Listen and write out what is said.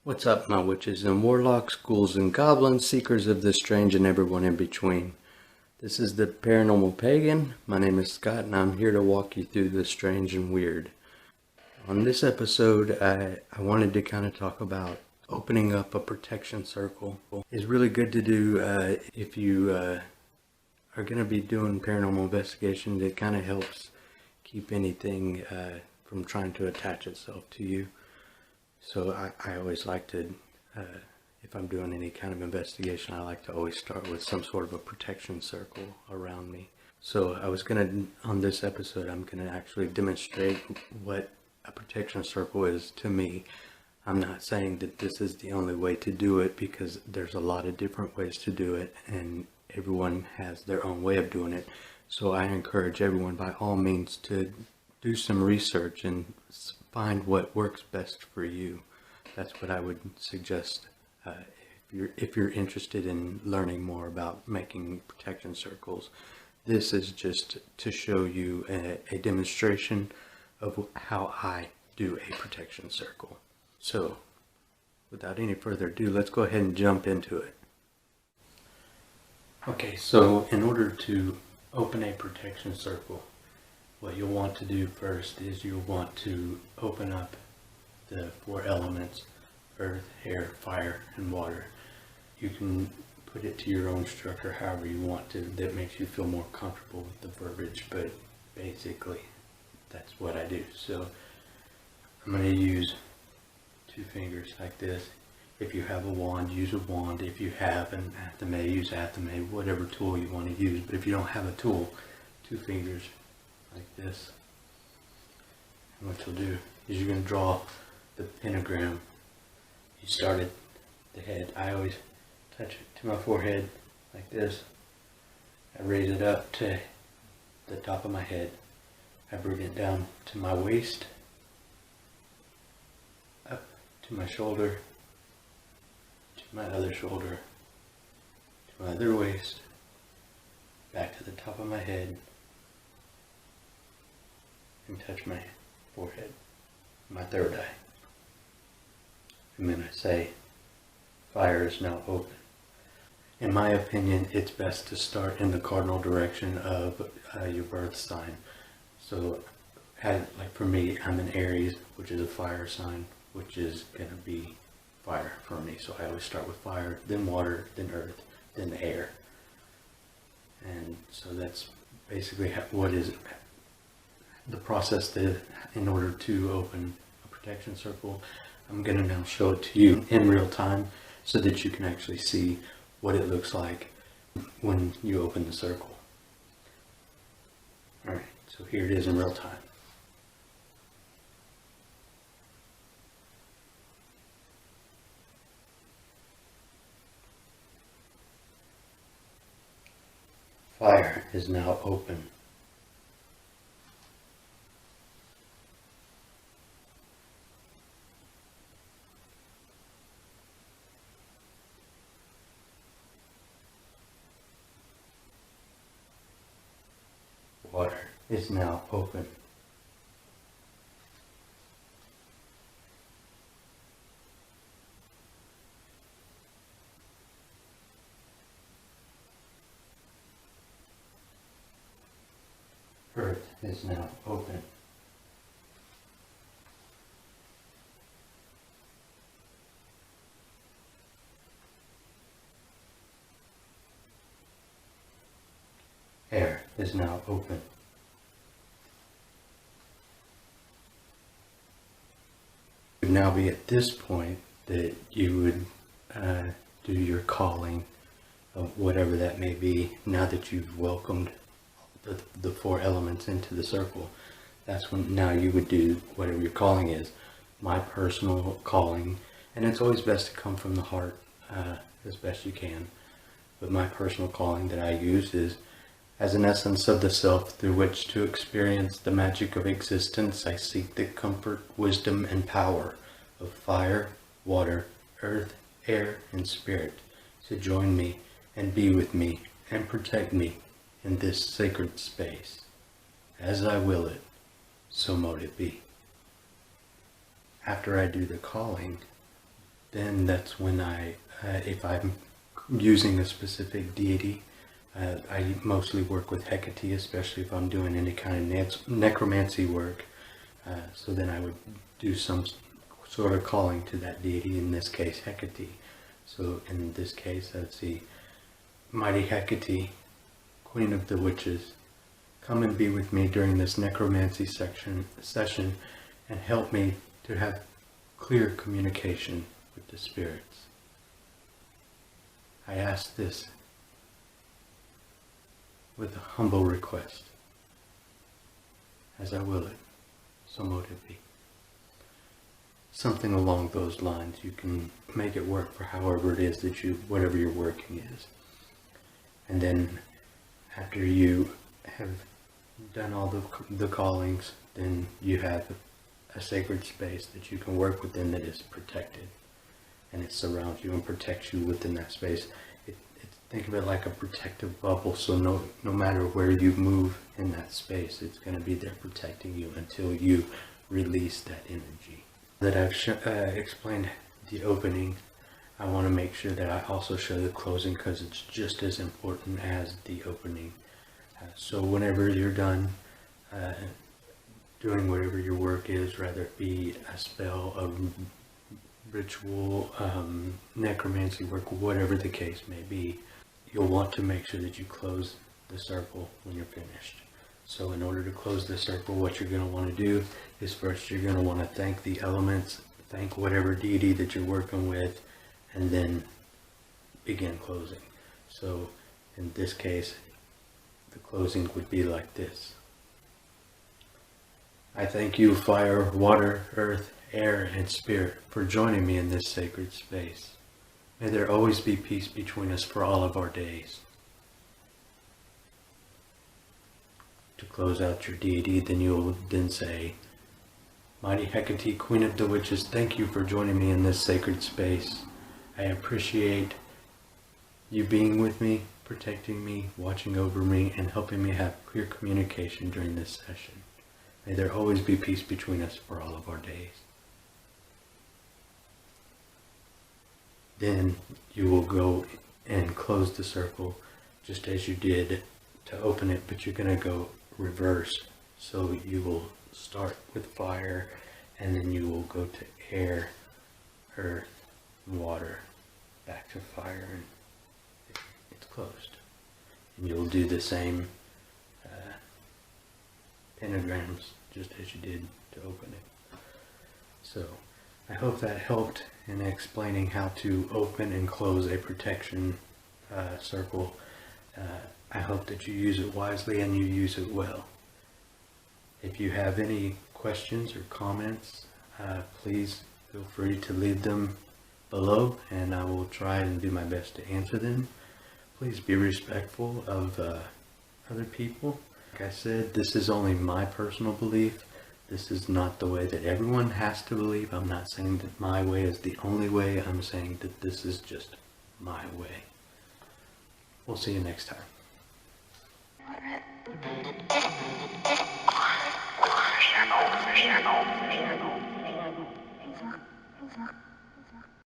What's up, my witches and warlocks, ghouls and goblins, seekers of the strange and everyone in between. This is the Paranormal Pagan. My name is Scott and I'm here to walk you through the strange and weird. On this episode, I wanted to kind of talk about opening up a protection circle. It's really good to do if you are going to be doing paranormal investigations. It kind of helps keep anything from trying to attach itself to you. So I always like to, if I'm doing any kind of investigation, I like to always start with some sort of a protection circle around me. So on this episode, I'm going to actually demonstrate what a protection circle is to me. I'm not saying that this is the only way to do it, because there's a lot of different ways to do it and everyone has their own way of doing it. So I encourage everyone by all means to do some research and find what works best for you. That's what I would suggest if you're interested in learning more about making protection circles. This is just to show you a demonstration of how I do a protection circle. So without any further ado, let's go ahead and jump into it. Okay, so in order to open a protection circle, what you'll want to do first is you'll want to open up the four elements: earth, air, fire, and water. You can put it to your own structure however you want to, that makes you feel more comfortable with the verbiage, but basically that's what I do. So I'm going to use two fingers like this. If you have a wand, use a wand. If you have an athame, use athame, whatever tool you want to use. But if you don't have a tool, two fingers like this. And what you'll do is you're going to draw the pentagram. You start at the head. I always touch it to my forehead like this. I raise it up to the top of my head. I bring it down to my waist, up to my shoulder, to my other shoulder, to my other waist, back to the top of my head, and touch my forehead, my third eye. And then I say, fire is now open. In my opinion, it's best to start in the cardinal direction of your birth sign. So, like for me, I'm an Aries, which is a fire sign, which is going to be fire for me. So I always start with fire, then water, then earth, then air. And so that's basically what is the process in order to open a protection circle. I'm going to now show it to you in real time so that you can actually see what it looks like when you open the circle. Alright, so here it is in real time. Fire is now open. Water is now open. Earth is now open. Air is now open. It would now be at this point that you would do your calling of whatever that may be. Now that you've welcomed the four elements into the circle, that's when now you would do whatever your calling is. My personal calling, and it's always best to come from the heart as best you can, but my personal calling that I use is, as an essence of the self through which to experience the magic of existence, I seek the comfort, wisdom, and power of fire, water, earth, air, and spirit to join me and be with me and protect me in this sacred space. As I will it, so mote it be. After I do the calling, then that's when if I'm using a specific deity, I mostly work with Hecate, especially if I'm doing any kind of necromancy work. So then I would do some sort of calling to that deity, in this case Hecate. So in this case, let's see, Mighty Hecate, Queen of the Witches, come and be with me during this necromancy session and help me to have clear communication with the spirits. I ask this with a humble request. As I will it, so mote it be. Something along those lines. You can make it work for however it is that whatever your working is. And then after you have done all the callings, then you have a sacred space that you can work within that is protected. And it surrounds you and protects you within that space. Think of it like a protective bubble, so no matter where you move in that space, it's going to be there protecting you until you release that energy. That I've explained the opening, I want to make sure that I also show the closing, because it's just as important as the opening. So whenever you're done doing whatever your work is, rather it be a spell, a ritual, necromancy work, whatever the case may be, you'll want to make sure that you close the circle when you're finished. So in order to close the circle, what you're going to want to do is first you're going to want to thank the elements, thank whatever deity that you're working with, and then begin closing. So in this case, the closing would be like this. I thank you, fire, water, earth, air, and spirit, for joining me in this sacred space. May there always be peace between us for all of our days. To close out your deity, then you will then say, Mighty Hecate, Queen of the Witches, thank you for joining me in this sacred space. I appreciate you being with me, protecting me, watching over me, and helping me have clear communication during this session. May there always be peace between us for all of our days. Then you will go and close the circle just as you did to open it, but you're going to go reverse. So you will start with fire, and then you will go to air, earth, and water, back to fire, and it's closed. And you'll do the same pentagrams just as you did to open it. So I hope that helped in explaining how to open and close a protection circle. I hope that you use it wisely and you use it well. If you have any questions or comments, please feel free to leave them below, and I will try and do my best to answer them. Please be respectful of other people. Like I said, this is only my personal belief. This is not the way that everyone has to believe. I'm not saying that my way is the only way. I'm saying that this is just my way. We'll see you next time.